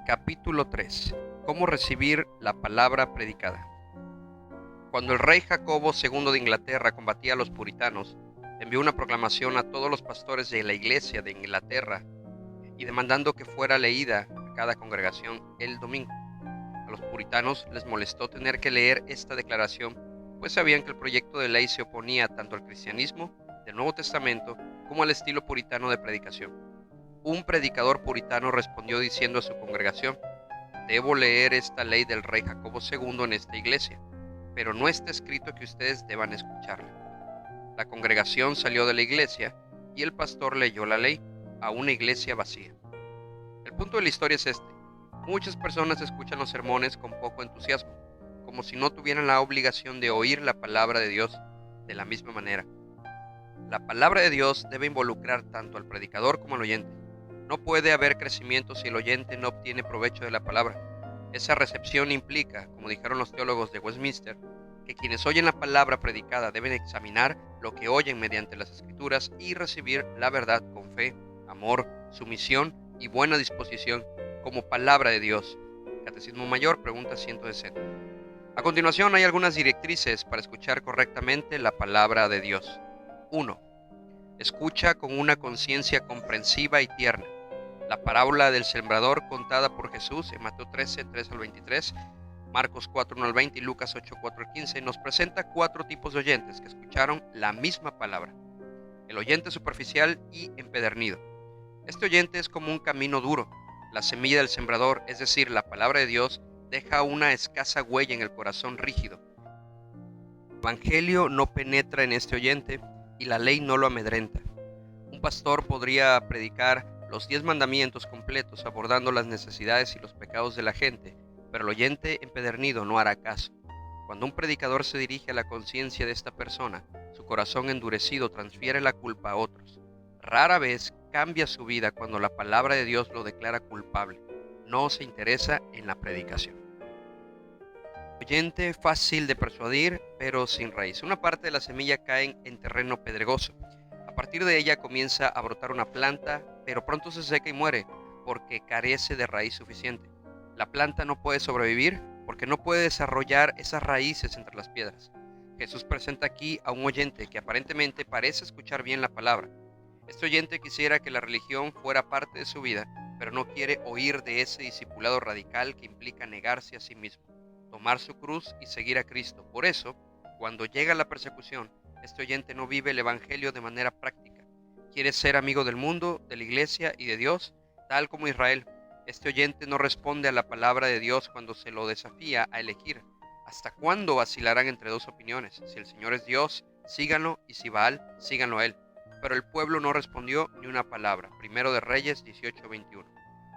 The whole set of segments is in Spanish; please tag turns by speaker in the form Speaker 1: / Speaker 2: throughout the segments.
Speaker 1: Capítulo 3. ¿Cómo recibir la palabra predicada? Cuando el rey Jacobo II de Inglaterra combatía a los puritanos, envió una proclamación a todos los pastores de la iglesia de Inglaterra y demandando que fuera leída a cada congregación el domingo. A los puritanos les molestó tener que leer esta declaración, pues sabían que el proyecto de ley se oponía tanto al cristianismo del Nuevo Testamento como al estilo puritano de predicación. Un predicador puritano respondió diciendo a su congregación: debo leer esta ley del rey Jacobo II en esta iglesia, pero no está escrito que ustedes deban escucharla. La congregación salió de la iglesia y el pastor leyó la ley a una iglesia vacía. El punto de la historia es este: muchas personas escuchan los sermones con poco entusiasmo, como si no tuvieran la obligación de oír la palabra de Dios de la misma manera. La palabra de Dios debe involucrar tanto al predicador como al oyente. No puede haber crecimiento si el oyente no obtiene provecho de la palabra. Esa recepción implica, como dijeron los teólogos de Westminster, que quienes oyen la palabra predicada deben examinar lo que oyen mediante las Escrituras y recibir la verdad con fe, amor, sumisión y buena disposición como palabra de Dios. Catecismo Mayor, pregunta 160. A continuación hay algunas directrices para escuchar correctamente la palabra de Dios. 1. Escucha con una conciencia comprensiva y tierna. La parábola del sembrador contada por Jesús en Mateo 13, 3 al 23, Marcos 4, 1 al 20 y Lucas 8, 4 al 15 nos presenta 4 tipos de oyentes que escucharon la misma palabra. El oyente superficial y empedernido. Este oyente es como un camino duro. La semilla del sembrador, es decir, la palabra de Dios, deja una escasa huella en el corazón rígido. El evangelio no penetra en este oyente y la ley no lo amedrenta. Un pastor podría predicar los 10 mandamientos completos abordando las necesidades y los pecados de la gente, pero el oyente empedernido no hará caso. Cuando un predicador se dirige a la conciencia de esta persona, su corazón endurecido transfiere la culpa a otros. Rara vez cambia su vida cuando la palabra de Dios lo declara culpable. No se interesa en la predicación. Oyente fácil de persuadir, pero sin raíz. Una parte de la semilla cae en terreno pedregoso. A partir de ella comienza a brotar una planta, pero pronto se seca y muere porque carece de raíz suficiente. La planta no puede sobrevivir porque no puede desarrollar esas raíces entre las piedras. Jesús presenta aquí a un oyente que aparentemente parece escuchar bien la palabra. Este oyente quisiera que la religión fuera parte de su vida, pero no quiere oír de ese discipulado radical que implica negarse a sí mismo, tomar su cruz y seguir a Cristo. Por eso, cuando llega la persecución, este oyente no vive el evangelio de manera práctica. Quiere ser amigo del mundo, de la iglesia y de Dios, tal como Israel. Este oyente no responde a la palabra de Dios cuando se lo desafía a elegir. ¿Hasta cuándo vacilarán entre dos opiniones? Si el Señor es Dios, síganlo, y si Baal, síganlo a él. Pero el pueblo no respondió ni una palabra. Primero de Reyes 18:21.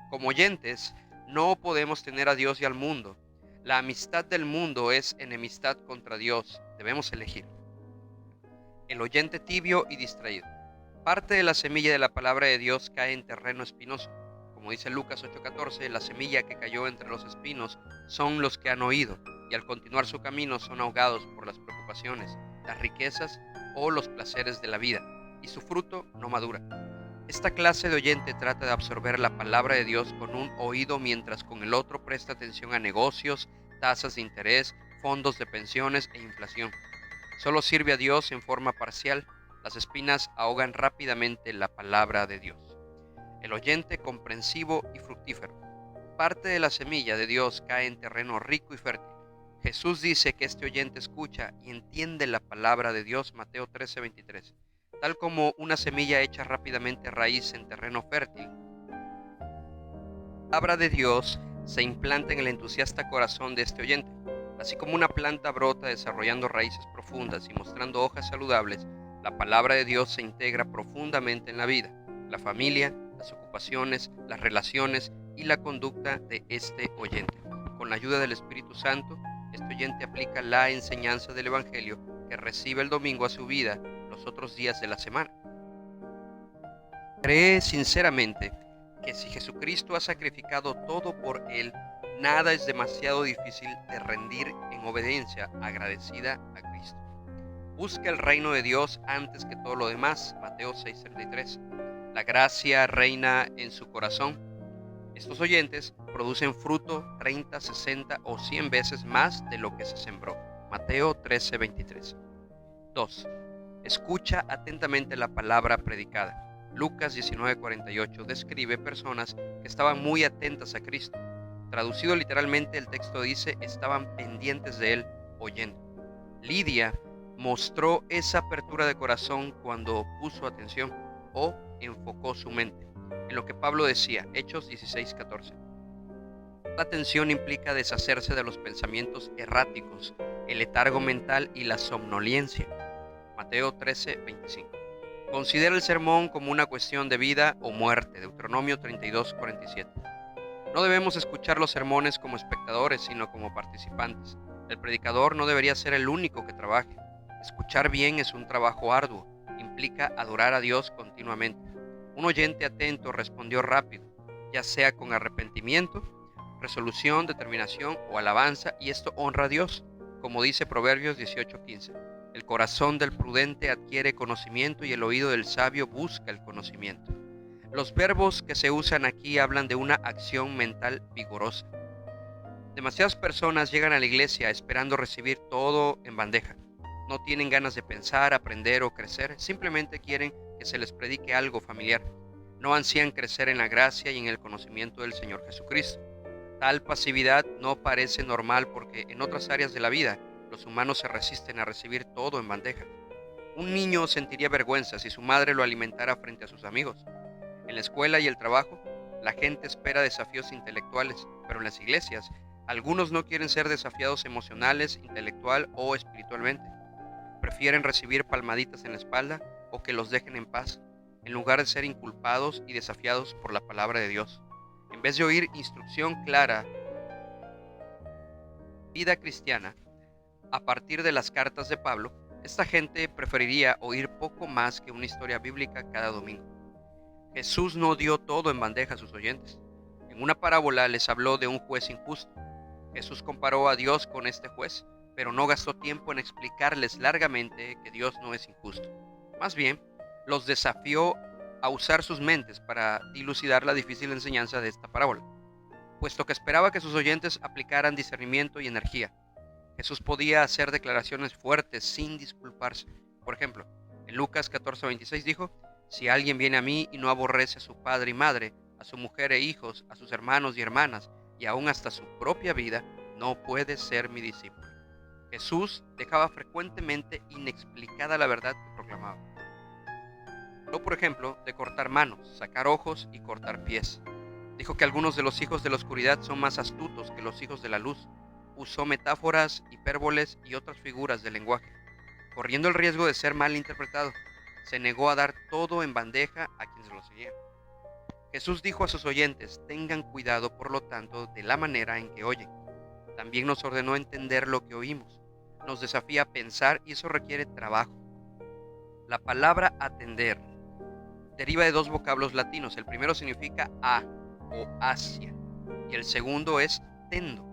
Speaker 1: Como oyentes, no podemos tener a Dios y al mundo. La amistad del mundo es enemistad contra Dios. Debemos elegir. El oyente tibio y distraído. Parte de la semilla de la palabra de Dios cae en terreno espinoso. Como dice Lucas 8:14, la semilla que cayó entre los espinos son los que han oído, y al continuar su camino son ahogados por las preocupaciones, las riquezas o los placeres de la vida, y su fruto no madura. Esta clase de oyente trata de absorber la palabra de Dios con un oído mientras con el otro presta atención a negocios, tasas de interés, fondos de pensiones e inflación. Solo sirve a Dios en forma parcial. Las espinas ahogan rápidamente la palabra de Dios. El oyente comprensivo y fructífero. Parte de la semilla de Dios cae en terreno rico y fértil. Jesús dice que este oyente escucha y entiende la palabra de Dios, Mateo 13:23. Tal como una semilla echa rápidamente raíz en terreno fértil, la palabra de Dios se implanta en el entusiasta corazón de este oyente. Así como una planta brota desarrollando raíces profundas y mostrando hojas saludables, la palabra de Dios se integra profundamente en la vida, la familia, las ocupaciones, las relaciones y la conducta de este oyente. Con la ayuda del Espíritu Santo, este oyente aplica la enseñanza del Evangelio que recibe el domingo a su vida los otros días de la semana. Cree sinceramente que si Jesucristo ha sacrificado todo por él, nada es demasiado difícil de rendir en obediencia agradecida a Cristo. Busca el reino de Dios antes que todo lo demás, Mateo 6:33. La gracia reina en su corazón. Estos oyentes producen fruto 30, 60 o 100 veces más de lo que se sembró. Mateo 13:23. 2. Escucha atentamente la palabra predicada. Lucas 19:48 describe personas que estaban muy atentas a Cristo. Traducido literalmente, el texto dice, estaban pendientes de él, oyendo. Lidia mostró esa apertura de corazón cuando puso atención o enfocó su mente en lo que Pablo decía, Hechos 16:14. La atención implica deshacerse de los pensamientos erráticos, el letargo mental y la somnolencia. Mateo 13:25. Considera el sermón como una cuestión de vida o muerte. Deuteronomio 32:47. No debemos escuchar los sermones como espectadores, sino como participantes. El predicador no debería ser el único que trabaje. Escuchar bien es un trabajo arduo. Implica adorar a Dios continuamente. Un oyente atento respondió rápido, ya sea con arrepentimiento, resolución, determinación o alabanza, y esto honra a Dios, como dice Proverbios 18:15. El corazón del prudente adquiere conocimiento y el oído del sabio busca el conocimiento. Los verbos que se usan aquí hablan de una acción mental vigorosa. Demasiadas personas llegan a la iglesia esperando recibir todo en bandeja. No tienen ganas de pensar, aprender o crecer, simplemente quieren que se les predique algo familiar. No ansían crecer en la gracia y en el conocimiento del Señor Jesucristo. Tal pasividad no parece normal porque en otras áreas de la vida los humanos se resisten a recibir todo en bandeja. Un niño sentiría vergüenza si su madre lo alimentara frente a sus amigos. En la escuela y el trabajo, la gente espera desafíos intelectuales, pero en las iglesias, algunos no quieren ser desafiados emocionales, intelectual o espiritualmente. Prefieren recibir palmaditas en la espalda o que los dejen en paz, en lugar de ser inculpados y desafiados por la palabra de Dios. En vez de oír instrucción clara, vida cristiana, a partir de las cartas de Pablo, esta gente preferiría oír poco más que una historia bíblica cada domingo. Jesús no dio todo en bandeja a sus oyentes. En una parábola les habló de un juez injusto. Jesús comparó a Dios con este juez, pero no gastó tiempo en explicarles largamente que Dios no es injusto. Más bien, los desafió a usar sus mentes para dilucidar la difícil enseñanza de esta parábola, puesto que esperaba que sus oyentes aplicaran discernimiento y energía. Jesús podía hacer declaraciones fuertes sin disculparse. Por ejemplo, en Lucas 14:26 dijo, si alguien viene a mí y no aborrece a su padre y madre, a su mujer e hijos, a sus hermanos y hermanas, y aún hasta su propia vida, no puede ser mi discípulo. Jesús dejaba frecuentemente inexplicada la verdad que proclamaba. Habló, por ejemplo, de cortar manos, sacar ojos y cortar pies. Dijo que algunos de los hijos de la oscuridad son más astutos que los hijos de la luz. Usó metáforas, hipérboles y otras figuras del lenguaje, corriendo el riesgo de ser mal interpretado. Se negó a dar todo en bandeja a quienes lo seguían. Jesús dijo a sus oyentes, tengan cuidado por lo tanto de la manera en que oyen. También nos ordenó entender lo que oímos. Nos desafía a pensar y eso requiere trabajo. La palabra atender deriva de dos vocablos latinos. El primero significa a o hacia y el segundo es tendo,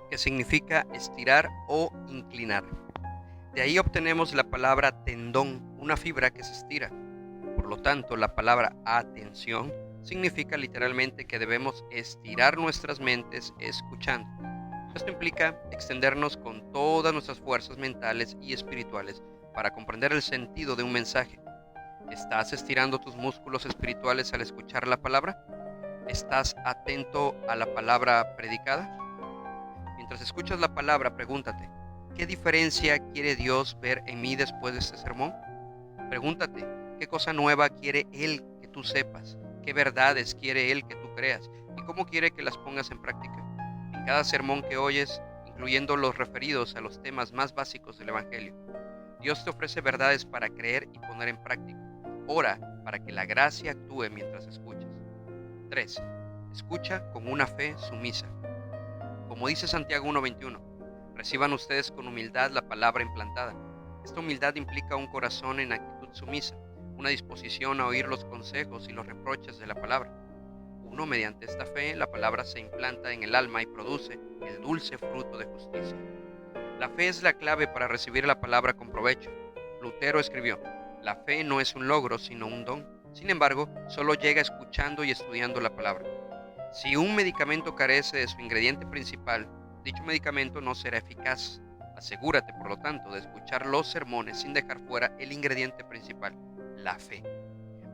Speaker 1: que significa estirar o inclinar. De ahí obtenemos la palabra tendón, una fibra que se estira. Por lo tanto, la palabra atención significa literalmente que debemos estirar nuestras mentes escuchando. Esto implica extendernos con todas nuestras fuerzas mentales y espirituales para comprender el sentido de un mensaje. ¿Estás estirando tus músculos espirituales al escuchar la palabra? ¿Estás atento a la palabra predicada? Mientras escuchas la palabra, pregúntate, ¿qué diferencia quiere Dios ver en mí después de este sermón? Pregúntate, ¿qué cosa nueva quiere Él que tú sepas? ¿Qué verdades quiere Él que tú creas? ¿Y cómo quiere que las pongas en práctica? En cada sermón que oyes, incluyendo los referidos a los temas más básicos del Evangelio, Dios te ofrece verdades para creer y poner en práctica. Ora para que la gracia actúe mientras escuchas. 3. Escucha con una fe sumisa. Como dice Santiago 1:21, reciban ustedes con humildad la palabra implantada. Esta humildad implica un corazón en actitud sumisa, una disposición a oír los consejos y los reproches de la palabra. Mediante esta fe, la palabra se implanta en el alma y produce el dulce fruto de justicia. La fe es la clave para recibir la palabra con provecho. Lutero escribió, la fe no es un logro, sino un don. Sin embargo, solo llega escuchando y estudiando la palabra. Si un medicamento carece de su ingrediente principal, dicho medicamento no será eficaz. Asegúrate, por lo tanto, de escuchar los sermones sin dejar fuera el ingrediente principal, la fe.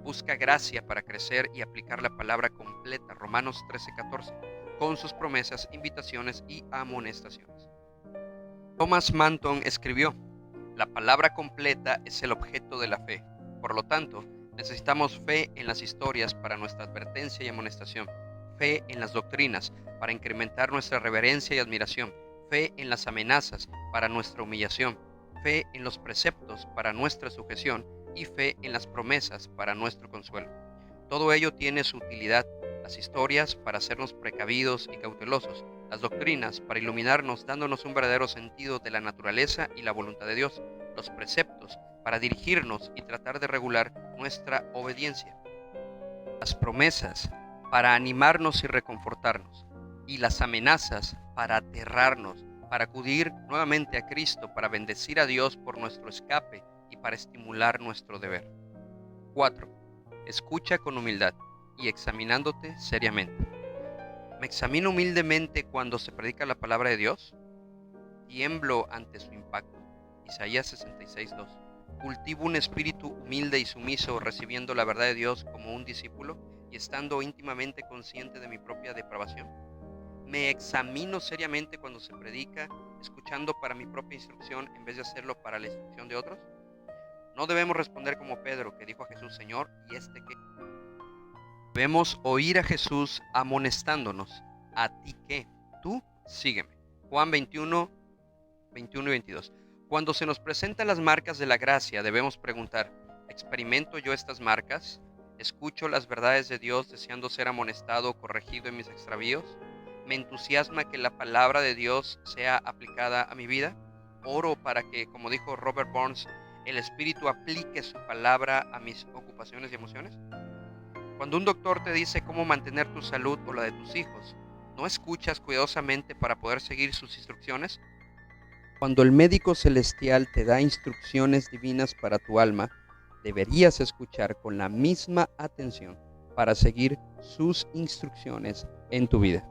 Speaker 1: Busca gracia para crecer y aplicar la palabra completa, Romanos 13:14, con sus promesas, invitaciones y amonestaciones. Thomas Manton escribió: la palabra completa es el objeto de la fe. Por lo tanto, necesitamos fe en las historias para nuestra advertencia y amonestación, fe en las doctrinas para incrementar nuestra reverencia y admiración, fe en las amenazas para nuestra humillación, fe en los preceptos para nuestra sujeción y fe en las promesas para nuestro consuelo. Todo ello tiene su utilidad: las historias para hacernos precavidos y cautelosos, las doctrinas para iluminarnos dándonos un verdadero sentido de la naturaleza y la voluntad de Dios, los preceptos para dirigirnos y tratar de regular nuestra obediencia, las promesas para animarnos y reconfortarnos, y las amenazas para aterrarnos, para acudir nuevamente a Cristo, para bendecir a Dios por nuestro escape y para estimular nuestro deber. 4. Escucha con humildad y examinándote seriamente. ¿Me examino humildemente cuando se predica la palabra de Dios? ¿Tiemblo ante su impacto? Isaías 66:2. ¿Cultivo un espíritu humilde y sumiso, recibiendo la verdad de Dios como un discípulo y estando íntimamente consciente de mi propia depravación? ¿Me examino seriamente cuando se predica, escuchando para mi propia instrucción en vez de hacerlo para la instrucción de otros? No debemos responder como Pedro, que dijo a Jesús: Señor, ¿y este qué? Debemos oír a Jesús amonestándonos: ¿a ti qué? Tú sígueme. Juan 21:21 y 22. Cuando se nos presentan las marcas de la gracia, debemos preguntar: ¿experimento yo estas marcas? ¿Escucho las verdades de Dios deseando ser amonestado o corregido en mis extravíos? ¿Me entusiasma que la palabra de Dios sea aplicada a mi vida? ¿Oro para que, como dijo Robert Burns, el Espíritu aplique su palabra a mis ocupaciones y emociones? Cuando un doctor te dice cómo mantener tu salud o la de tus hijos, ¿no escuchas cuidadosamente para poder seguir sus instrucciones? Cuando el médico celestial te da instrucciones divinas para tu alma, deberías escuchar con la misma atención para seguir sus instrucciones en tu vida.